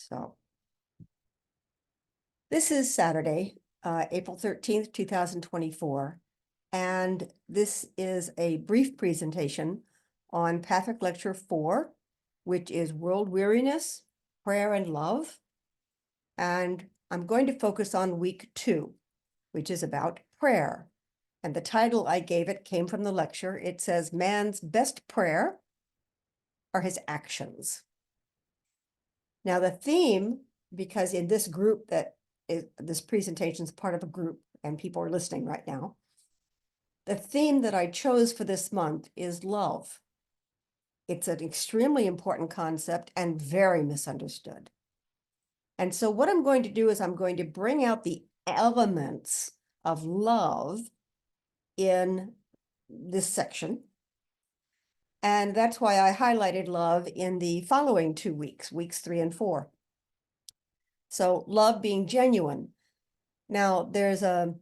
So this is Saturday, April 13th, 2024, and this is a brief presentation on Patrick Lecture 4, which is World Weariness, Prayer and Love. And I'm going to focus on week 2, which is about prayer. And the title I gave it came from the lecture. It says, Man's Best Prayer Are His Actions. Now the theme, because in this group this presentation is part of a group and people are listening right now, the theme that I chose for this month is love. It's an extremely important concept and very misunderstood. And so what I'm going to do is I'm going to bring out the elements of love in this section. And that's why I highlighted love in the following 2 weeks, weeks 3 and 4. So love being genuine. Now there's a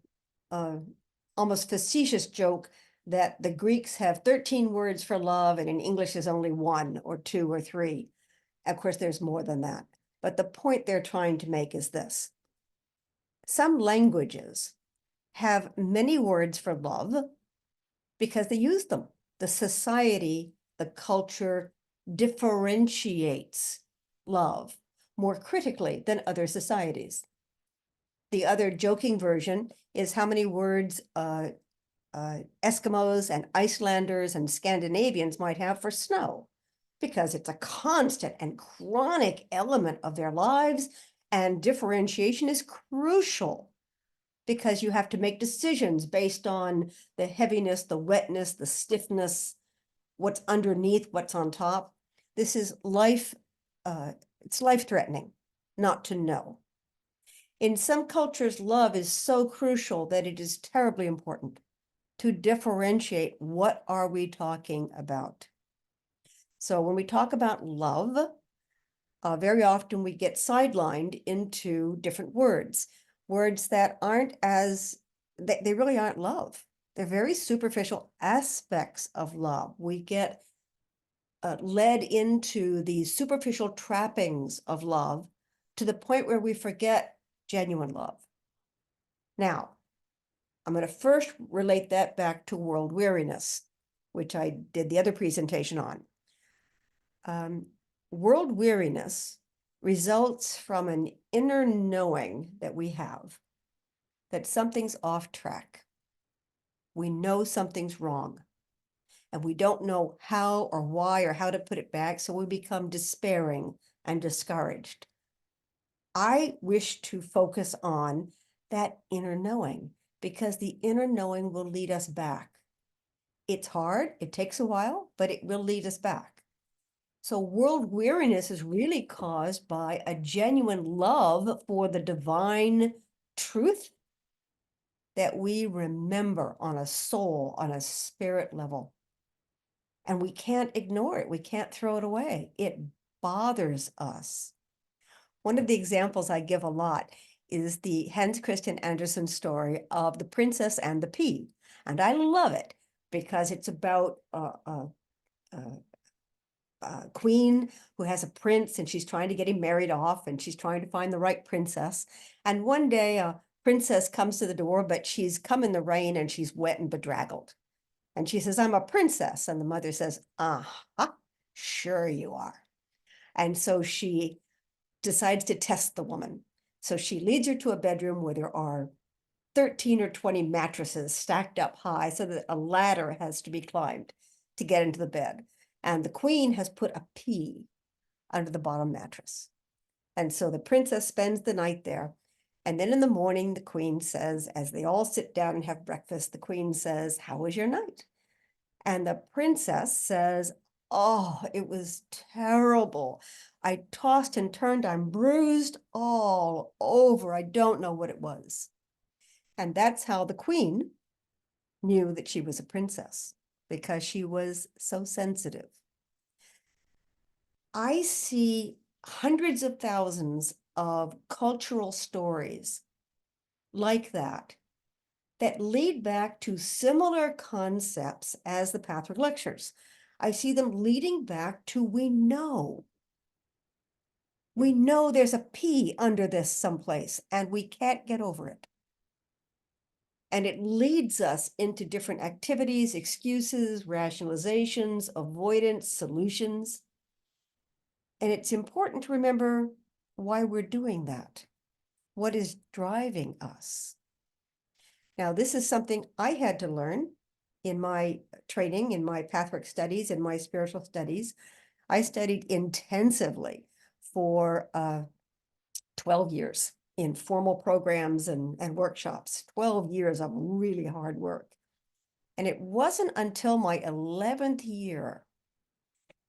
almost facetious joke that the Greeks have 13 words for love and in English is only 1 or 2 or 3. Of course, there's more than that. But the point they're trying to make is this. Some languages have many words for love because they use them. The society, the culture differentiates love more critically than other societies. The other joking version is how many words Eskimos and Icelanders and Scandinavians might have for snow, because it's a constant and chronic element of their lives, and differentiation is crucial because you have to make decisions based on the heaviness, the wetness, the stiffness, what's underneath, what's on top. This is life, it's life-threatening not to know. In some cultures, love is so crucial that it is terribly important to differentiate what are we talking about. So when we talk about love, very often we get sidelined into different words that aren't they really aren't love. They're very superficial aspects of love. We get led into the superficial trappings of love to the point where we forget genuine love. Now, I'm going to first relate that back to world weariness, which I did the other presentation on. World weariness results from an inner knowing that we have that something's off track. We know something's wrong, and we don't know how or why or how to put it back, so we become despairing and discouraged. I wish to focus on that inner knowing, because the inner knowing will lead us back. It's hard, it takes a while, but it will lead us back. So world weariness is really caused by a genuine love for the divine truth that we remember on a soul, on a spirit level. And we can't ignore it. We can't throw it away. It bothers us. One of the examples I give a lot is the Hans Christian Andersen story of The Princess and the Pea. And I love it because it's about a queen who has a prince and she's trying to get him married off and she's trying to find the right princess. And one day a princess comes to the door, but she's come in the rain and she's wet and bedraggled. And she says, I'm a princess. And the mother says, sure you are. And so she decides to test the woman. So she leads her to a bedroom where there are 13 or 20 mattresses stacked up high so that a ladder has to be climbed to get into the bed. And the queen has put a pea under the bottom mattress. And so the princess spends the night there. And then in the morning, the queen says, as they all sit down and have breakfast, the queen says, how was your night? And the princess says, oh, it was terrible. I tossed and turned, I'm bruised all over. I don't know what it was. And that's how the queen knew that she was a princess, because she was so sensitive. I see hundreds of thousands of cultural stories like that lead back to similar concepts as the Patrick Lectures. I see them leading back to we know. We know there's a P under this someplace, and we can't get over it. And it leads us into different activities, excuses, rationalizations, avoidance, solutions. And it's important to remember why we're doing that. What is driving us? Now, this is something I had to learn in my training, in my pathwork studies, in my spiritual studies. I studied intensively for 12 years in formal programs and workshops, 12 years of really hard work. And it wasn't until my 11th year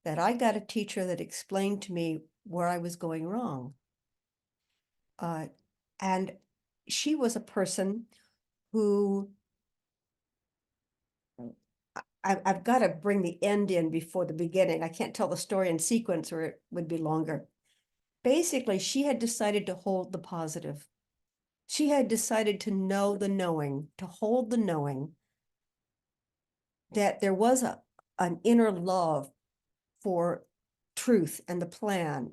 that I got a teacher that explained to me where I was going wrong. And she was a person who, I've got to bring the end in before the beginning. I can't tell the story in sequence or it would be longer. Basically, she had decided to hold the positive. She had decided to know the knowing, to hold the knowing that there was an inner love for truth and the plan,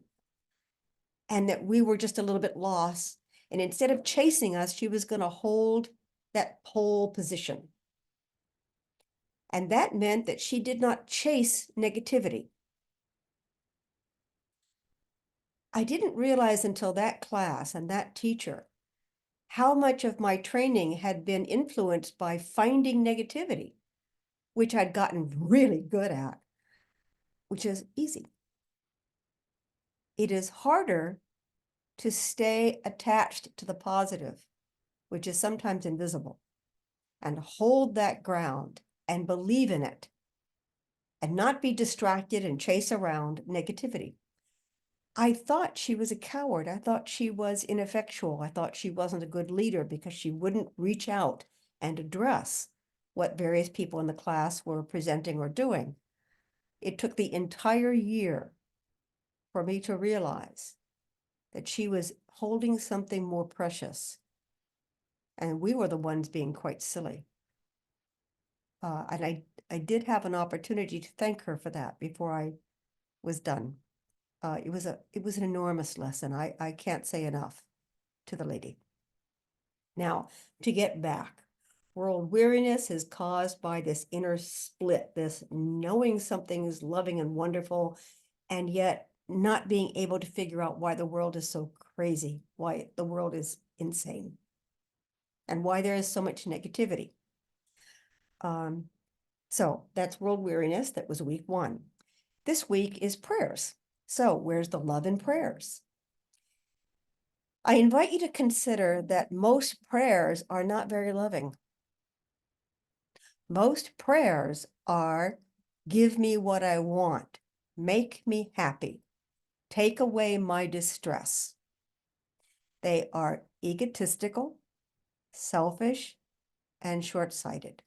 and that we were just a little bit lost. And instead of chasing us, she was going to hold that pole position. And that meant that she did not chase negativity. I didn't realize until that class and that teacher how much of my training had been influenced by finding negativity, which I'd gotten really good at, which is easy. It is harder to stay attached to the positive, which is sometimes invisible, and hold that ground and believe in it and not be distracted and chase around negativity. I thought she was a coward. I thought she was ineffectual. I thought she wasn't a good leader because she wouldn't reach out and address what various people in the class were presenting or doing. It took the entire year for me to realize that she was holding something more precious, and we were the ones being quite silly. And I did have an opportunity to thank her for that before I was done. It was an enormous lesson. I can't say enough to the lady. Now, to get back, world weariness is caused by this inner split, this knowing something is loving and wonderful, and yet not being able to figure out why the world is so crazy, why the world is insane, and why there is so much negativity. So that's world weariness. That was week 1. This week is prayers. So where's the love in prayers? I invite you to consider that most prayers are not very loving. Most prayers are, give me what I want, make me happy, take away my distress. They are egotistical, selfish, and short-sighted.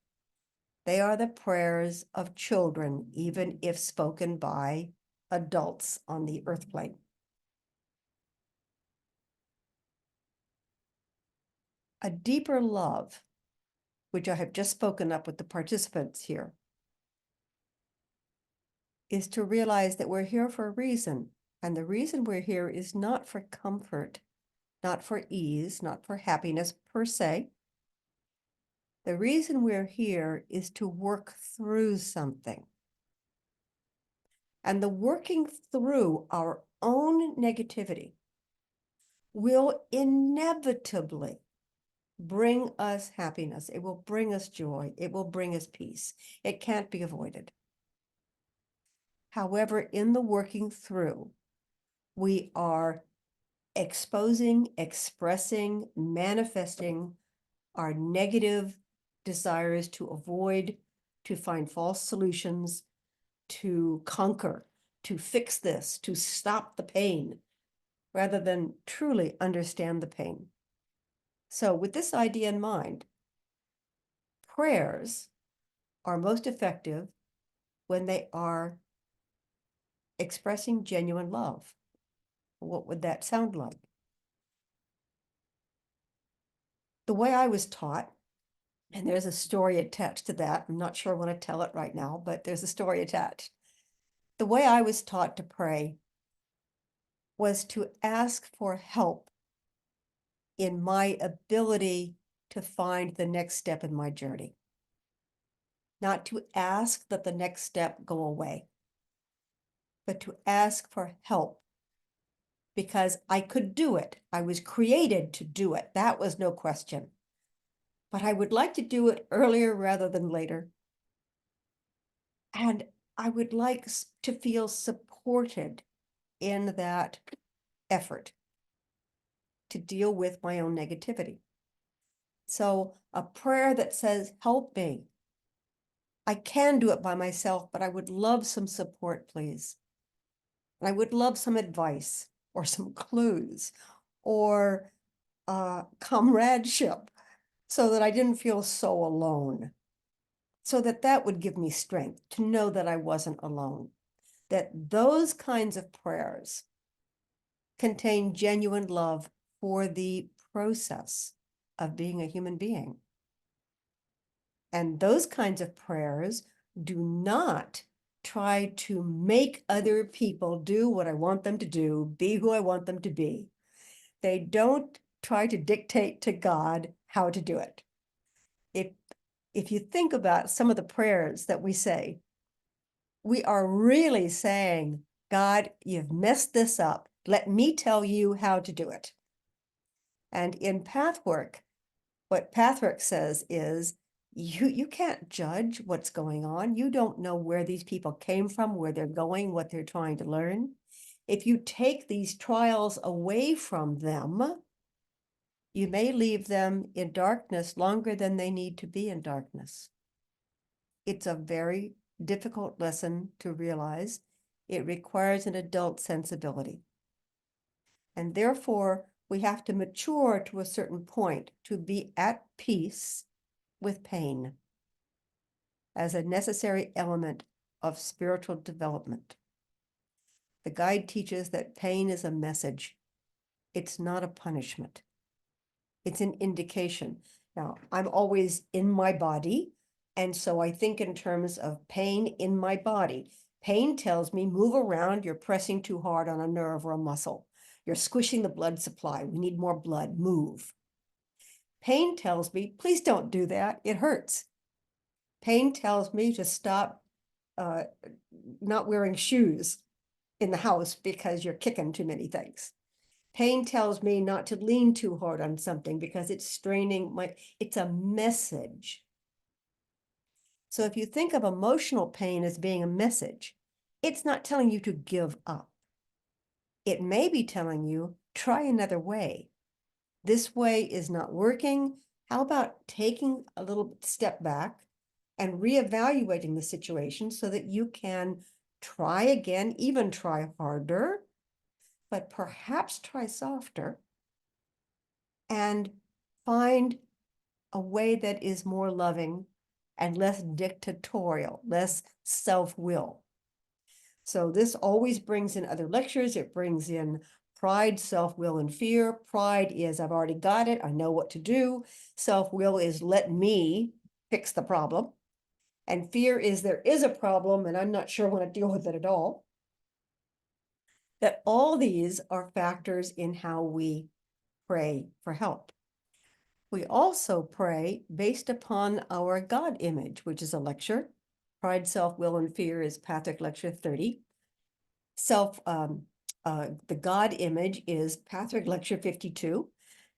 They are the prayers of children, even if spoken by adults on the earth plane. A deeper love, which I have just spoken up with the participants here, is to realize that we're here for a reason. And the reason we're here is not for comfort, not for ease, not for happiness per se. The reason we're here is to work through something. And the working through our own negativity will inevitably bring us happiness. It will bring us joy. It will bring us peace. It can't be avoided. However, in the working through, we are exposing, expressing, manifesting our negative desires to avoid, to find false solutions, to conquer, to fix this, to stop the pain, rather than truly understand the pain. So with this idea in mind, prayers are most effective when they are expressing genuine love. What would that sound like? The way I was taught, and there's a story attached to that. I'm not sure I want to tell it right now, but there's a story attached. The way I was taught to pray was to ask for help in my ability to find the next step in my journey. Not to ask that the next step go away, but to ask for help because I could do it. I was created to do it. That was no question. But I would like to do it earlier rather than later. And I would like to feel supported in that effort to deal with my own negativity. So a prayer that says, help me. I can do it by myself, but I would love some support, please. And I would love some advice or some clues or comradeship so that I didn't feel so alone. So that would give me strength to know that I wasn't alone. That those kinds of prayers contain genuine love for the process of being a human being. And those kinds of prayers do not try to make other people do what I want them to do, be who I want them to be. They don't try to dictate to God how to do it. If you think about some of the prayers that we say, we are really saying, God, you've messed this up. Let me tell you how to do it. And in pathwork, what pathwork says is, you can't judge what's going on. You don't know where these people came from, where they're going, what they're trying to learn. If you take these trials away from them, you may leave them in darkness longer than they need to be in darkness. It's a very difficult lesson to realize. It requires an adult sensibility. And therefore, we have to mature to a certain point to be at peace with pain as a necessary element of spiritual development. The guide teaches that pain is a message. It's not a punishment. It's an indication. Now, I'm always in my body, and so I think in terms of pain in my body. Pain tells me, move around, you're pressing too hard on a nerve or a muscle. You're squishing the blood supply. We need more blood, move. Pain tells me, please don't do that, it hurts. Pain tells me to stop not wearing shoes in the house because you're kicking too many things. Pain tells me not to lean too hard on something because it's straining it's a message. So if you think of emotional pain as being a message, it's not telling you to give up. It may be telling you, try another way. This way is not working. How about taking a little step back and reevaluating the situation so that you can try again, even try harder, but perhaps try softer and find a way that is more loving and less dictatorial, less self-will. So this always brings in other lectures. It brings in pride, self-will, and fear. Pride is, I've already got it. I know what to do. Self-will is, let me fix the problem. And fear is, there is a problem and I'm not sure I want to deal with it at all. That all these are factors in how we pray for help. We also pray based upon our God image, which is a lecture. Pride, self-will, and fear is Patrick Lecture 30. The God image is Patrick Lecture 52.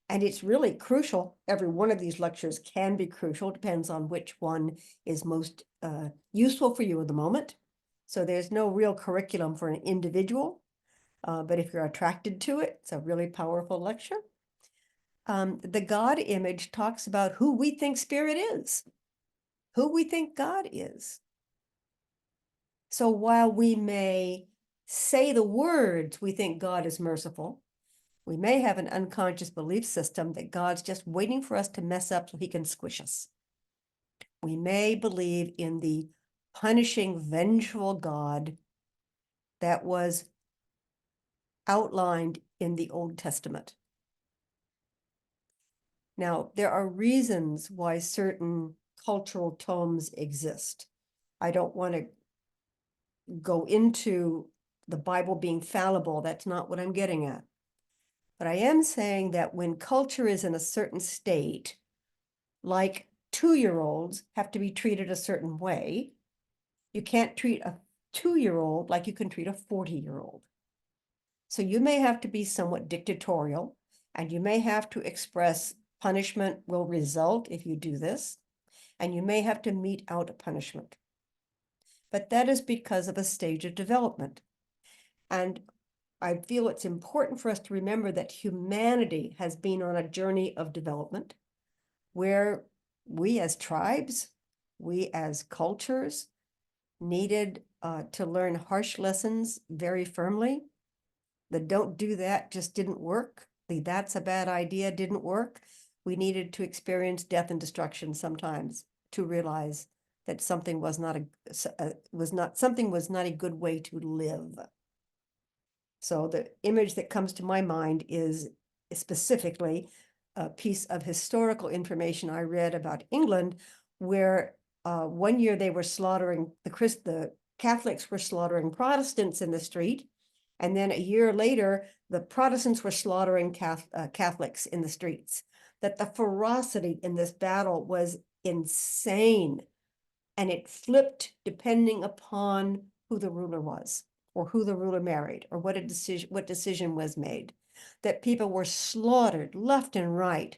And it's really crucial. Every one of these lectures can be crucial, depends on which one is most useful for you at the moment. So there's no real curriculum for an individual, but if you're attracted to it, it's a really powerful lecture. The God image talks about who we think Spirit is, who we think God is. So while we may say the words, we think God is merciful, we may have an unconscious belief system that God's just waiting for us to mess up so he can squish us. We may believe in the punishing, vengeful God that was outlined in the Old Testament. Now, there are reasons why certain cultural tomes exist. I don't want to go into the Bible being fallible. That's not what I'm getting at. But I am saying that when culture is in a certain state, like 2-year-olds have to be treated a certain way, you can't treat a 2-year-old like you can treat a 40-year-old. So you may have to be somewhat dictatorial, and you may have to express punishment will result if you do this, and you may have to mete out a punishment. But that is because of a stage of development. And I feel it's important for us to remember that humanity has been on a journey of development where we as tribes, we as cultures needed to learn harsh lessons very firmly. The don't do that just didn't work. The that's a bad idea didn't work. We needed to experience death and destruction sometimes to realize that something was not a good way to live. So the image that comes to my mind is specifically a piece of historical information I read about England, where one year they were slaughtering the Catholics were slaughtering Protestants in the street, and then a year later the Protestants were slaughtering Catholics in the streets. That the ferocity in this battle was insane, and it flipped depending upon who the ruler was, or who the ruler married, or what decision was made. That people were slaughtered left and right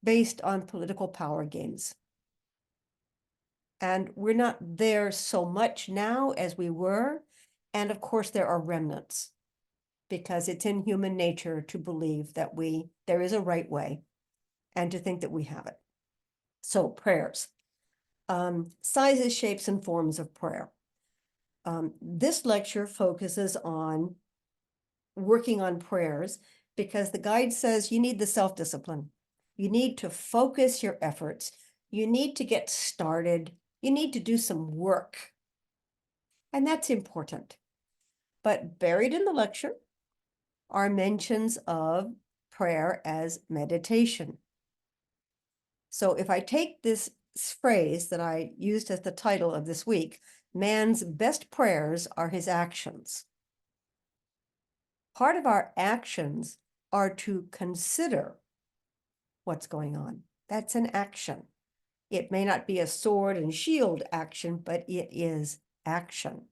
based on political power games. And we're not there so much now as we were. And of course, there are remnants, because it's in human nature to believe that there is a right way and to think that we have it. So prayers, sizes, shapes, and forms of prayer. This lecture focuses on working on prayers because the guide says you need the self-discipline. You need to focus your efforts. You need to get started. You need to do some work. And that's important. But buried in the lecture are mentions of prayer as meditation. So if I take this phrase that I used as the title of this week, man's best prayers are his actions. Part of our actions are to consider what's going on. That's an action. It may not be a sword and shield action, but it is action.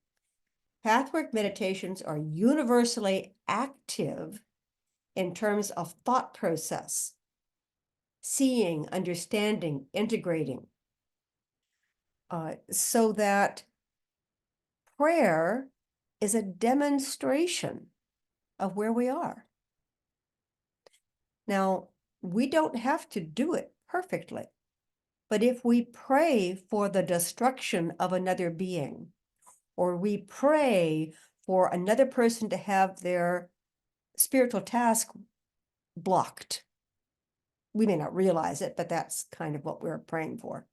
Pathwork meditations are universally active in terms of thought process, seeing, understanding, integrating, so that prayer is a demonstration of where we are. Now, we don't have to do it perfectly, but if we pray for the destruction of another being, or we pray for another person to have their spiritual task blocked, we may not realize it, but that's kind of what we're praying for.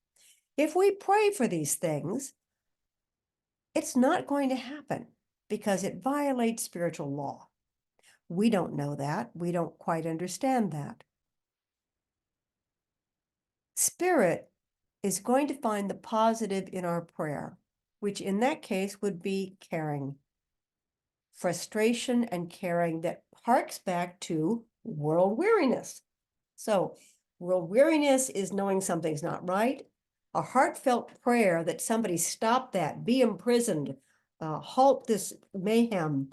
If we pray for these things, it's not going to happen because it violates spiritual law. We don't know that. We don't quite understand that. Spirit is going to find the positive in our prayer, which in that case would be caring. Frustration and caring that harks back to world weariness. So world weariness is knowing something's not right. A heartfelt prayer that somebody stop that, be imprisoned, halt this mayhem,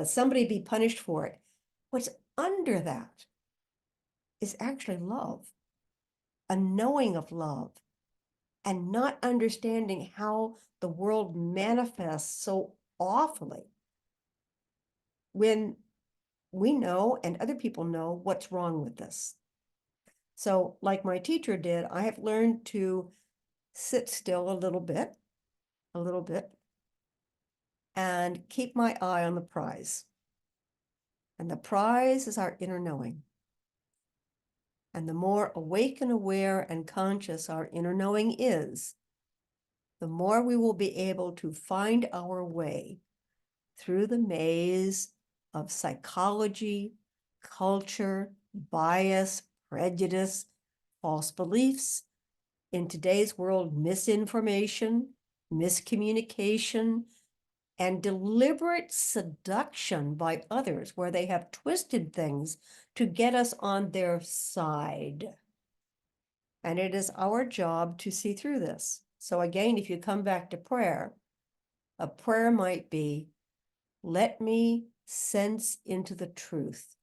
somebody be punished for it. What's under that is actually love, a knowing of love, and not understanding how the world manifests so awfully when we know and other people know what's wrong with this. So like my teacher did, I have learned to sit still a little bit, and keep my eye on the prize. And the prize is our inner knowing. And the more awake and aware and conscious our inner knowing is, the more we will be able to find our way through the maze of psychology, culture, bias, prejudice, false beliefs, in today's world, misinformation, miscommunication, and deliberate seduction by others where they have twisted things to get us on their side. And it is our job to see through this. So again, if you come back to prayer, a prayer might be, let me sense into the truth,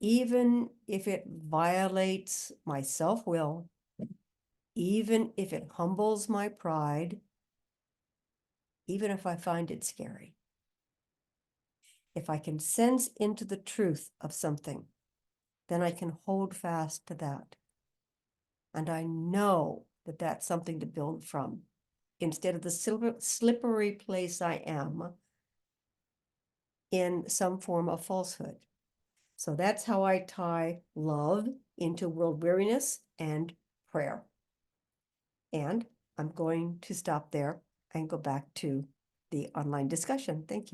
even if it violates my self-will, even if it humbles my pride, even if I find it scary. If I can sense into the truth of something, then I can hold fast to that. And I know that that's something to build from, instead of the slippery place I am in some form of falsehood. So that's how I tie love into world weariness and prayer. And I'm going to stop there and go back to the online discussion. Thank you.